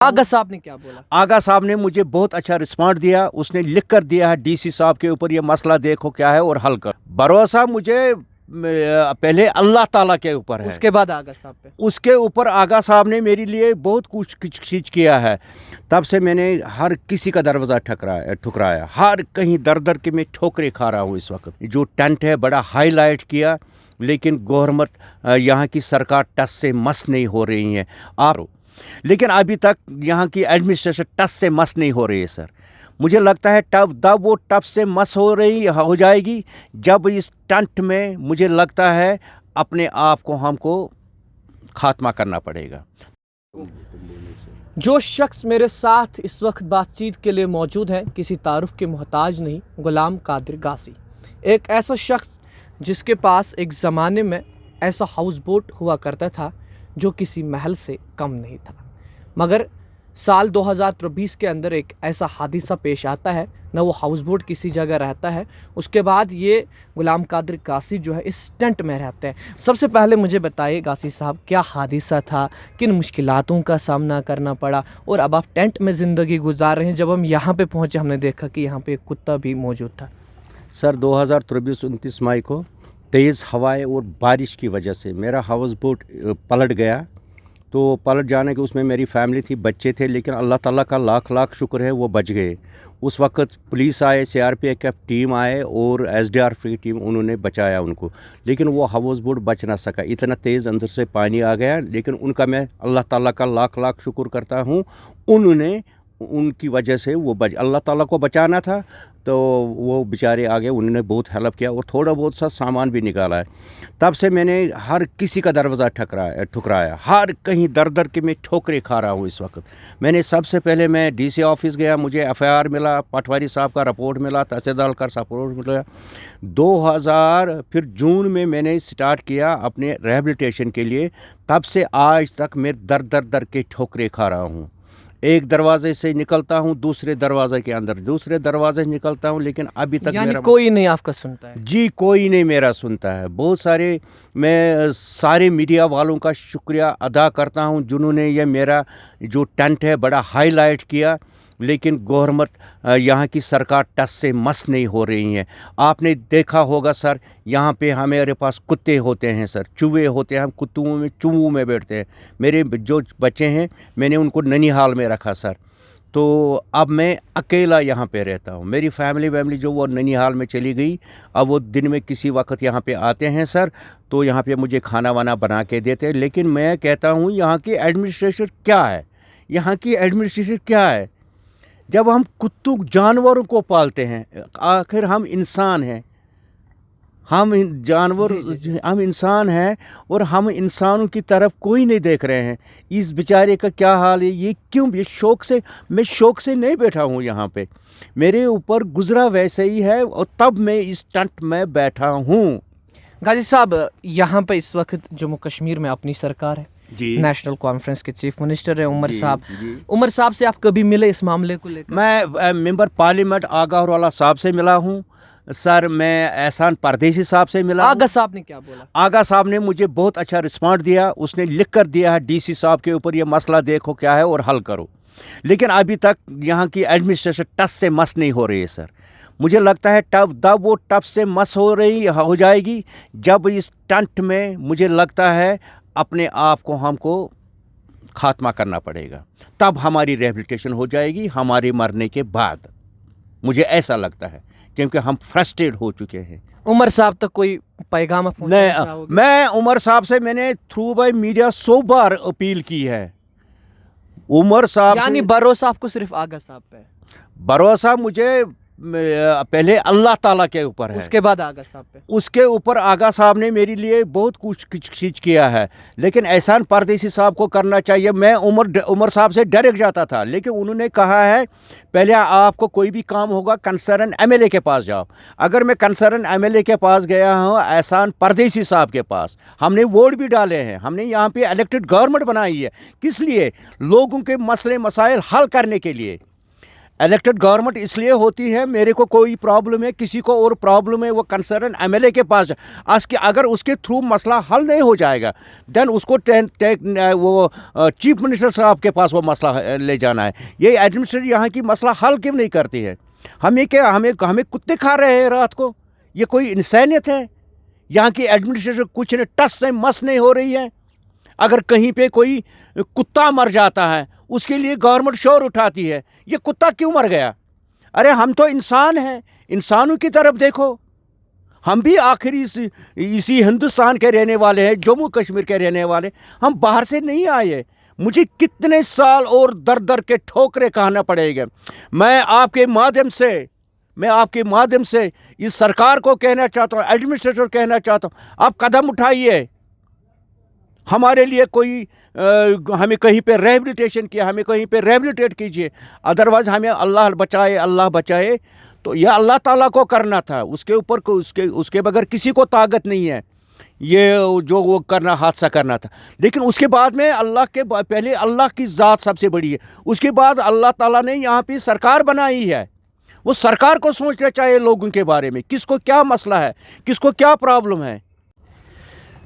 आगा साहब ने क्या बोला? आगा साहब ने मुझे बहुत अच्छा रिस्पॉन्ड दिया। उसने लिख कर दिया है डीसी साहब के ऊपर, ये मसला देखो क्या है और हल कर। भरोसा मुझे पहले अल्लाह ताला के ऊपर है, उसके बाद आगा साहब पे। उसके ऊपर आगा साहब ने मेरे लिए बहुत कुछ खींच किया है। तब से मैंने हर किसी का दरवाज़ा ठुकराया, हर कहीं दर दर के मैं ठोकरे खा रहा हूँ। इस वक्त जो टेंट है बड़ा हाईलाइट किया, लेकिन गवर्नमेंट यहाँ की सरकार टस से मस नहीं हो रही है आप, लेकिन अभी तक यहाँ की एडमिनिस्ट्रेशन टस से मस नहीं हो रही है सर। मुझे लगता है तब वो टफ से मस हो जाएगी जब इस टेंट में मुझे लगता है अपने आप को हमको खात्मा करना पड़ेगा। जो शख्स मेरे साथ इस वक्त बातचीत के लिए मौजूद है किसी तारुफ के मोहताज नहीं, गुलाम कादिर गासी, एक ऐसा शख्स जिसके पास एक ज़माने में ऐसा हाउस बोट हुआ करता था जो किसी महल से कम नहीं था, मगर साल 2023 के अंदर एक ऐसा हादिसा पेश आता है, न वो हाउस बोट किसी जगह रहता है, उसके बाद ये गुलाम कादिर गासी जो है इस टेंट में रहते हैं। सबसे पहले मुझे बताइए गासी साहब, क्या हादिसा था, किन मुश्किलातों का सामना करना पड़ा, और अब आप टेंट में ज़िंदगी गुजार रहे हैं। जब हम यहाँ पे पहुँचे हमने देखा कि यहाँ पे एक कुत्ता भी मौजूद था। सर 2023-29 मई को तेज़ हवाएं और बारिश की वजह से मेरा हाउस बोट पलट गया। तो पलट जाने के उसमें मेरी फैमिली थी, बच्चे थे, लेकिन अल्लाह ताला का लाख लाख शुक्र है वो बच गए। उस वक्त पुलिस आए, सीआरपीएफ की टीम आए और एसडीआरएफ की टीम, उन्होंने बचाया उनको, लेकिन वो हाउस बोट बच ना सका। इतना तेज़ अंदर से पानी आ गया, लेकिन उनका मैं अल्लाह ताला का लाख लाख शुक्र करता हूँ, उनकी वजह से वो अल्लाह ताला को बचाना था तो वो बेचारे आ गए, उन्होंने बहुत हेल्प किया और थोड़ा बहुत सा सामान भी निकाला है। तब से मैंने हर किसी का दरवाज़ा ठुकराया, हर कहीं दर दर के मैं ठोकरे खा रहा हूँ। इस वक्त मैंने सबसे पहले मैं डीसी ऑफिस गया, मुझे एफआईआर मिला, पटवारी साहब का रिपोर्ट मिला, तहसीलदार का रिपोर्ट मिला। 2000 फिर जून में मैंने स्टार्ट किया अपने रिहेबिलिटेशन के लिए। तब से आज तक मैं दर के ठोकरे खा रहा हूँ। एक दरवाजे से निकलता हूँ, दूसरे दरवाजे के अंदर, दूसरे दरवाजे से निकलता हूँ, लेकिन अभी तक यानी कोई नहीं आपका सुनता है? जी कोई नहीं मेरा सुनता है। बहुत सारे, मैं सारे मीडिया वालों का शुक्रिया अदा करता हूँ जिन्होंने ये मेरा जो टेंट है बड़ा हाईलाइट किया, लेकिन गवर्नमेंट यहाँ की सरकार टस से मस नहीं हो रही है। आपने देखा होगा सर, यहाँ पे हमारे पास कुत्ते होते हैं सर, चूहे होते हैं, हम चूहों में बैठते हैं। मेरे जो बच्चे हैं मैंने उनको ननिहाल में रखा सर, तो अब मैं अकेला यहाँ पे रहता हूँ। मेरी फैमिली जो वो ननिहाल में चली गई, अब वो दिन में किसी वक्त यहाँ पे आते हैं सर, तो यहाँ पे मुझे खाना वाना बना के देते हैं। लेकिन मैं कहता हूँ यहाँ की एडमिनिस्ट्रेशन क्या है, यहाँ की एडमिनिस्ट्रेशन क्या है? जब हम कुत्तों जानवरों को पालते हैं, आखिर हम इंसान हैं, हम जानवर, हम इंसान हैं, और हम इंसानों की तरफ कोई नहीं देख रहे हैं। इस बेचारे का क्या हाल है, ये क्यों? मैं शौक से नहीं बैठा हूँ यहाँ पे, मेरे ऊपर गुजरा वैसे ही है, और तब मैं इस टेंट में बैठा हूँ। गाजी साहब, यहाँ पे इस वक्त जम्मू कश्मीर में अपनी सरकार है जी, नेशनल कॉन्फ्रेंस के चीफ मिनिस्टर है उमर साहब। उमर साहब से आप कभी मिले इस मामले को लेकर? मैं मेंबर पार्लियामेंट आगा वाला साहब से मिला हूँ सर, मैं एहसान परदेसी साहब से मिला। आगा साहब ने क्या बोला? आगा साहब ने मुझे बहुत अच्छा रिस्पॉन्ड दिया। उसने लिख कर दिया है डीसी साहब के ऊपर, ये मसला देखो क्या है और हल करो, लेकिन अभी तक यहाँ की एडमिनिस्ट्रेशन टस से मस नहीं हो रही है सर। मुझे लगता है तब वो टफ से मस हो जाएगी जब इस टेंट में मुझे लगता है अपने आप को हमको खात्मा करना पड़ेगा, तब हमारी रिहेबिलिटेशन हो जाएगी हमारे मरने के बाद। मुझे ऐसा लगता है, क्योंकि हम फ्रस्ट्रेट हो चुके हैं। उमर साहब तक कोई पैगाम नहीं, मैं उमर साहब से मैंने through by media 100 bar appeal की है। उमर साहब यानी भरोसा आपको सिर्फ आगा साहब पे है? भरोसा मुझे पहले अल्लाह ताला के ऊपर है, उसके बाद आगा साहब पे। उसके ऊपर आगा साहब ने मेरे लिए बहुत कुछ खींच किया है, लेकिन एहसान परदेसी साहब को करना चाहिए। मैं उमर साहब से डायरेक्ट जाता था, लेकिन उन्होंने कहा है पहले आपको कोई भी काम होगा कंसर्न एमएलए के पास जाओ। अगर मैं कंसर्न एमएलए के पास गया हूँ, एहसान परदेसी साहब के पास, हमने वोट भी डाले हैं, हमने यहाँ पे इलेक्टेड गवर्नमेंट बनाई है, किस लिए? लोगों के मसले मसाइल हल करने के लिए। इलेक्टेड गवर्नमेंट इसलिए होती है, मेरे को कोई प्रॉब्लम है, किसी को और प्रॉब्लम है, वो कंसर्न एमएलए के पास अगर उसके थ्रू मसला हल नहीं हो जाएगा देन उसको वो चीफ मिनिस्टर साहब के पास वो मसला ले जाना है। ये एडमिनिस्ट्रेशन यहाँ की मसला हल क्यों नहीं करती है? हमें क्या, हमें कुत्ते खा रहे हैं रात को? ये कोई इंसानियत है? यहाँ की एडमिनिस्ट्रेशन कुछ नहीं, टस से मस नहीं हो रही है। अगर कहीं पे कोई कुत्ता मर जाता है उसके लिए गवर्नमेंट शोर उठाती है, ये कुत्ता क्यों मर गया? अरे हम तो इंसान हैं, इंसानों की तरफ देखो। हम भी आखिर इसी हिंदुस्तान के रहने वाले हैं, जम्मू कश्मीर के रहने वाले, हम बाहर से नहीं आए। मुझे कितने साल और दर दर के ठोकरे खाना पड़ेगा। मैं आपके माध्यम से इस सरकार को कहना चाहता हूँ, एडमिनिस्ट्रेटर को कहना चाहता हूँ, आप कदम उठाइए। हमारे लिए कोई हमें कहीं पे रिहेबिलिटेशन किया, हमें कहीं पे रिहेबिलिटेट कीजिए। अदरवाइज़ हमें अल्लाह बचाए। तो यह अल्लाह ताला को करना था, उसके ऊपर को उसके बगैर किसी को ताकत नहीं है ये जो वो करना, हादसा करना था। लेकिन उसके बाद में पहले अल्लाह की ज़ात सबसे बड़ी है, उसके बाद अल्लाह ताला ने यहाँ पे सरकार बनाई है। वो सरकार को सोचना चाहिए लोगों के बारे में, किसको क्या मसला है, किसको क्या प्रॉब्लम है।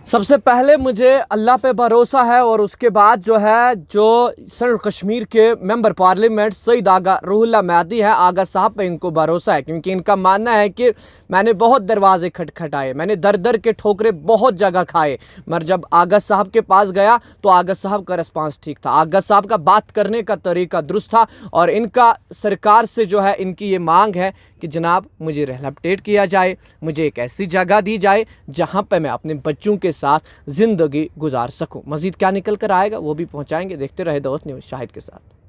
सबसे पहले मुझे अल्लाह पे भरोसा है और उसके बाद जो सेंट्रल कश्मीर के मेंबर पार्लियामेंट सईद आगा रूहुल्लाह महदी है, आगा साहब पे इनको भरोसा है, क्योंकि इनका मानना है कि मैंने बहुत दरवाजे खटखटाए, मैंने दर दर के ठोकरे बहुत जगह खाए, मगर जब आगा साहब के पास गया तो आगा साहब का रिस्पांस ठीक था, आगा साहब का बात करने का तरीका दुरुस्त था। और इनका सरकार से इनकी ये मांग है कि जनाब मुझे रिहेबिलिटेट किया जाए, मुझे एक ऐसी जगह दी जाए जहाँ पर मैं अपने बच्चों के साथ ज़िंदगी गुजार सकूँ। मज़ीद क्या निकल कर आएगा वो भी पहुँचाएँगे। देखते रहे दोस्त न्यूज़ शाहिद के साथ।